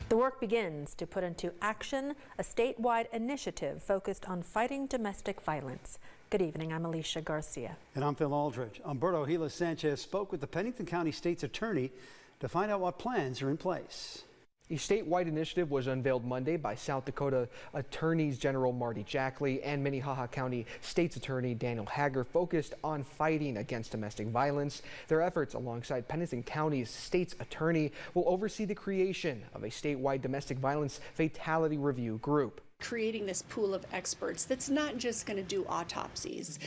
The work begins to put into action a statewide initiative focused on fighting domestic violence. Good evening, I'm Alicia Garcia. And I'm Phil Aldridge. Humberto Gila Sanchez spoke with the Pennington County State's attorney to find out what plans are in place. A statewide initiative was unveiled Monday by South Dakota Attorneys General Marty Jackley and Minnehaha County State's Attorney Daniel Hager, focused on fighting against domestic violence. Their efforts, alongside Pennington County's State's Attorney, will oversee the creation of a statewide domestic violence fatality review group. Creating this pool of experts that's not just going to do autopsies,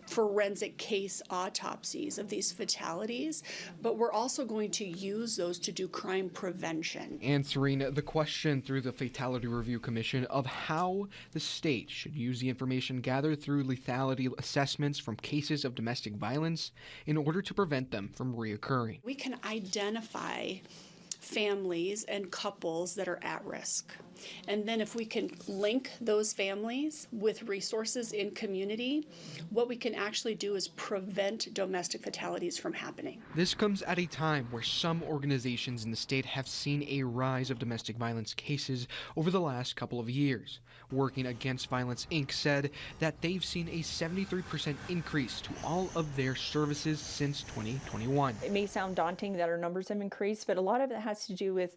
forensic case autopsies of these fatalities, but we're also going to use those to do crime prevention. Answering the question through the Fatality Review Commission of how the state should use the information gathered through lethality assessments from cases of domestic violence in order to prevent them from reoccurring. We can identify families and couples that are at risk. And then if we can link those families with resources in community, what we can actually do is prevent domestic fatalities from happening. This comes at a time where some organizations in the state have seen a rise of domestic violence cases over the last couple of years. Working Against Violence, Inc. said that they've seen a 73% increase to all of their services since 2021. It may sound daunting that our numbers have increased, but a lot of it has to do with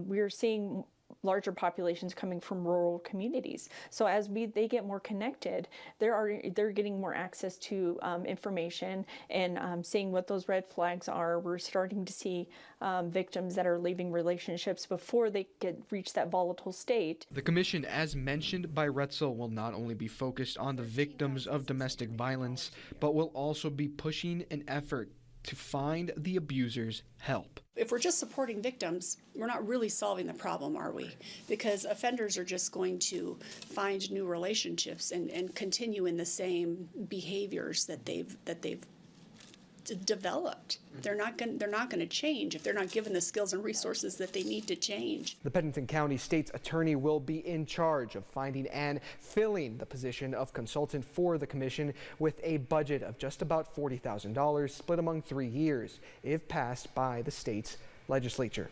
we're seeing larger populations coming from rural communities. So as they get more connected, they're getting more access to information and seeing what those red flags are. We're starting to see victims that are leaving relationships before they reach that volatile state. The commission, as mentioned by Retzel, will not only be focused on the victims of domestic violence, but will also be pushing an effort to find the abusers' help. If we're just supporting victims, we're not really solving the problem, are we? Because offenders are just going to find new relationships and continue in the same behaviors that they've developed. They're not going to change if they're not given the skills and resources that they need to change. The Pennington County State's Attorney will be in charge of finding and filling the position of consultant for the commission, with a budget of just about $40,000 split among 3 years if passed by the state's legislature.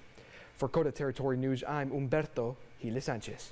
For Dakota Territory News, I'm Humberto Gila Sanchez.